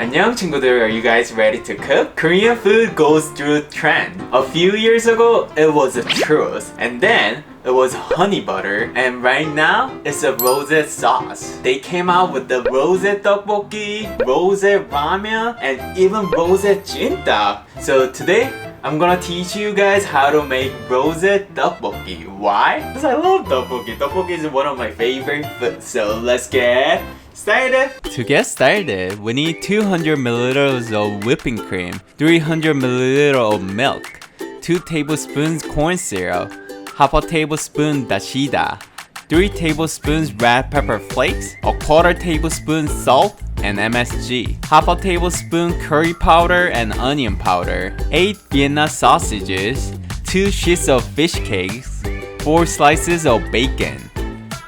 안녕 친구들, are you guys ready to cook? Korean food goes through trend. A few years ago, it was a churros, and then it was honey butter, and right now it's a rosé sauce. They came out with the rosé tteokbokki, rosé ramen, and even rosé jjimddak. So today, I'm gonna teach you guys how to make rosé tteokbokki. Why? Because I love tteokbokki. Tteokbokki is one of my favorite foods. So let's get started. To get started, we need 200 milliliters of whipping cream, 300 milliliters of milk, 2 tablespoons corn syrup, half a tablespoon Dashida, 3 tablespoons red pepper flakes, a quarter tablespoon salt and MSG, half a tablespoon curry powder and onion powder, 8 Vienna sausages, 2 sheets of fish cakes, 4 slices of bacon,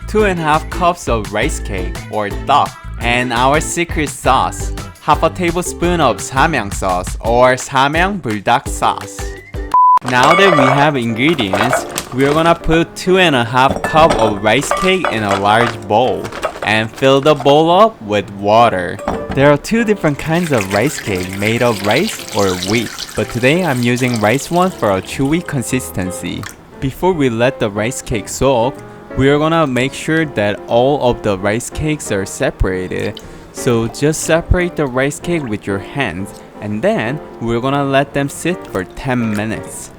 2.5 cups of rice cake or tteok, and our secret sauce, half a tablespoon of Samyang sauce or Samyang bulldog sauce. Now that we have ingredients, we're gonna put 2.5 cups of rice cake in a large bowl and fill the bowl up with water. There are 2 different kinds of rice cake made of rice or wheat, but today I'm using rice one for a chewy consistency. Before we let the rice cake soak, we're gonna make sure that all of the rice cakes are separated. So just separate the rice cake with your hands, and then we're gonna let them sit for 10 minutes.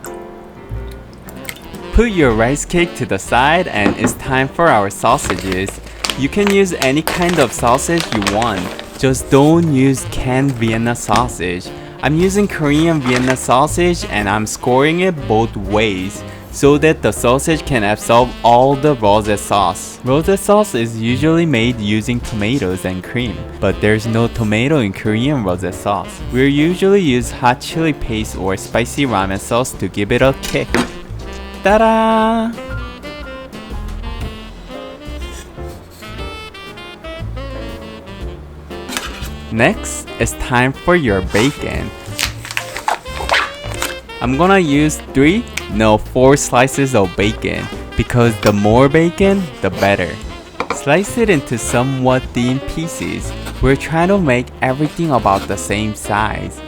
Put your rice cake to the side, and it's time for our sausages. You can use any kind of sausage you want, just don't use canned Vienna sausage. I'm using Korean Vienna sausage and I'm scoring it both ways so that the sausage can absorb all the rosé sauce. Rosé sauce is usually made using tomatoes and cream, but there's no tomato in Korean rosé sauce. We usually use hot chili paste or spicy ramen sauce to give it a kick. Ta-da! Next, it's time for your bacon. I'm gonna use 4 slices of bacon, because the more bacon, the better. Slice it into somewhat thin pieces. We're trying to make everything about the same size.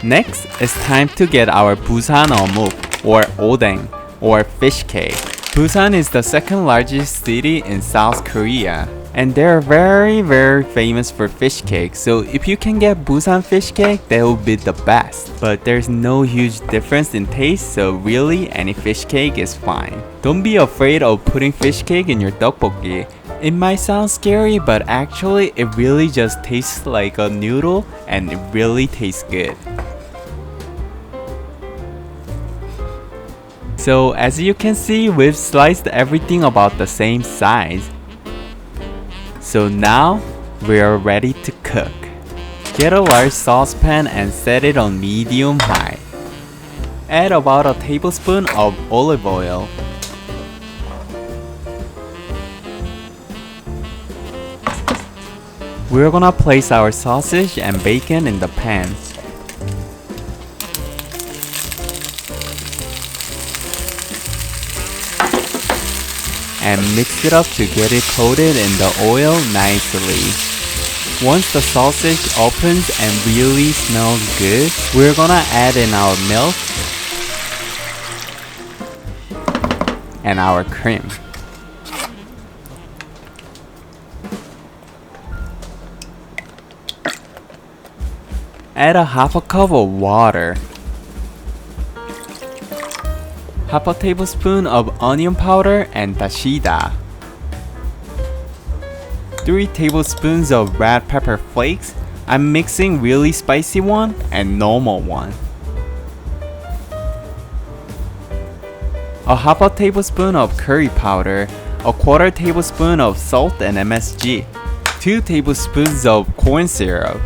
Next, it's time to get our Busan 어묵 or odeng or fish cake. Busan is the second largest city in South Korea, and they're very famous for fish cake. So if you can get Busan fish cake, that will be the best. But there's no huge difference in taste, so really any fish cake is fine. Don't be afraid of putting fish cake in your tteokbokki. It might sound scary, but actually it really just tastes like a noodle and it really tastes good. So as you can see, we've sliced everything about the same size. So now we are ready to cook. Get a large saucepan and set it on medium high. Add about a tablespoon of olive oil. We're gonna place our sausage and bacon in the pan. And mix it up to get it coated in the oil nicely. Once the sausage opens and really smells good, we're gonna add in our milk and our cream. Add a half a cup of water. Half a tablespoon of onion powder and Dashida, 3 tablespoons of red pepper flakes. I'm mixing really spicy one and normal one. A half a tablespoon of curry powder, a quarter tablespoon of salt and MSG, 2 tablespoons of corn syrup.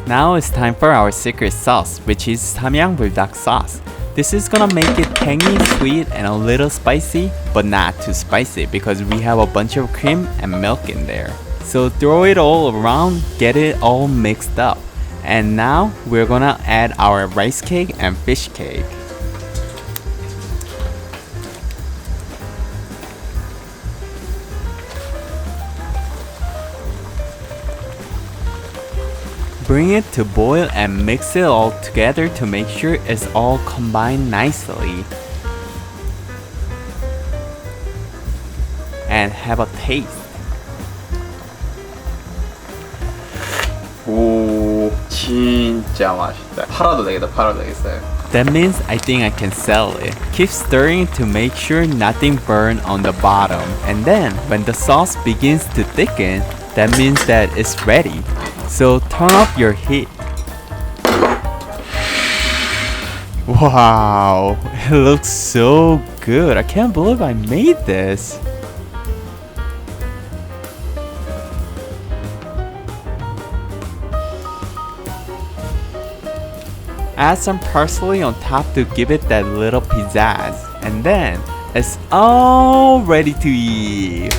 Now it's time for our secret sauce, which is Samyang bulldog sauce. This is gonna make it tangy, sweet, and a little spicy, but not too spicy because we have a bunch of cream and milk in there. So throw it all around, get it all mixed up. And now we're gonna add our rice cake and fish cake. Bring it to boil and mix it all together to make sure it's all combined nicely. And have a taste. 오, 진짜 맛있다. 팔아도 되겠다, 팔아도 되겠어요. That means I think I can sell it. Keep stirring to make sure nothing burns on the bottom. And then, when the sauce begins to thicken, that means that it's ready. So turn up your heat. Wow, it looks so good. I can't believe I made this. Add some parsley on top to give it that little pizzazz. And then, it's all ready to eat.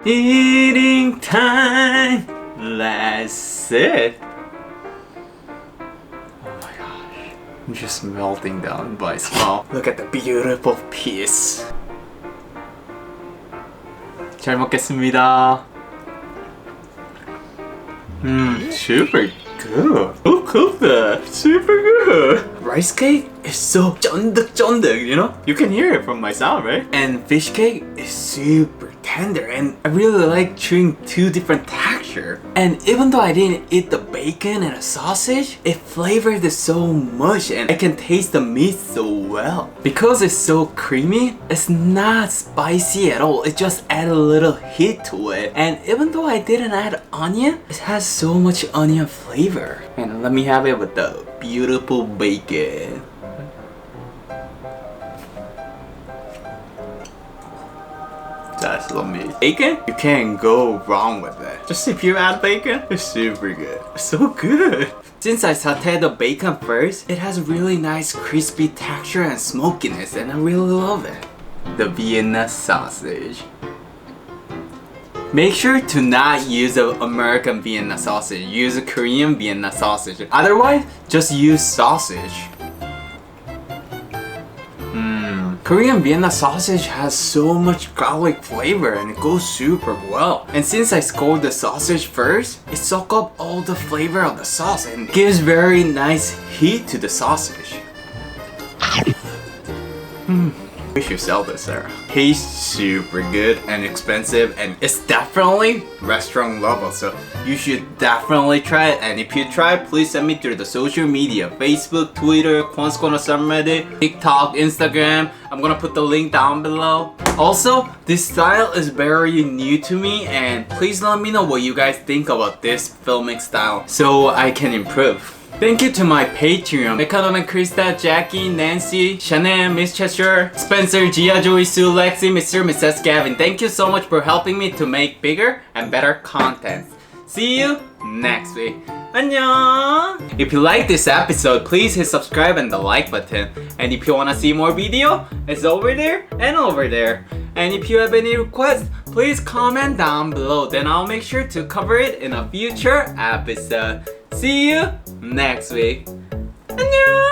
Eating time! That's it! I'm just melting down by smell. Look at the beautiful piece. 잘 먹겠습니다. Super good. Who cooked that? Super good. Rice cake is so 쫀득쫀득, you know? You can hear it from my sound, right? And fish cake is super tender, and I really like chewing two different texture. And even though I didn't eat the bacon and the sausage, it flavored it so much, and I can taste the meat so well. Because it's so creamy, it's not spicy at all. It just adds a little heat to it. And even though I didn't add onion, it has so much onion flavor. And let me have it with the beautiful bacon. That's amazing. Bacon? You can't go wrong with it. Just if you add bacon, it's super good. It's so good. Since I sauteed the bacon first, it has really nice crispy texture and smokiness, and I really love it. The Vienna sausage. Make sure to not use an American Vienna sausage. Use a Korean Vienna sausage. Otherwise, just use sausage. Korean Vienna sausage has so much garlic flavor and it goes super well. And since I scored the sausage first, it soaks up all the flavor of the sauce and gives very nice heat to the sausage. We should sell this, Sarah. Tastes super good and expensive, and it's definitely restaurant level, so you should definitely try it. And if you try, please send me through the social media: Facebook, Twitter, Kwon's Corner Subreddit, TikTok, Instagram. I'm gonna put the link down below. Also, this style is very new to me, and please let me know what you guys think about this filming style so I can improve. Thank you to my Patreon, Economic Krista, Jackie, Nancy, Shannon, Miss Cheshire, Spencer, Gia, Joey, Sue, Lexi, Mr. and Mrs. Gavin. Thank you so much for helping me to make bigger and better content. See you next week. 안녕! If you like this episode, please hit subscribe and the like button. And if you wanna see more video, it's over there and over there. And if you have any requests, please comment down below. Then I'll make sure to cover it in a future episode. See you next week. 안녕!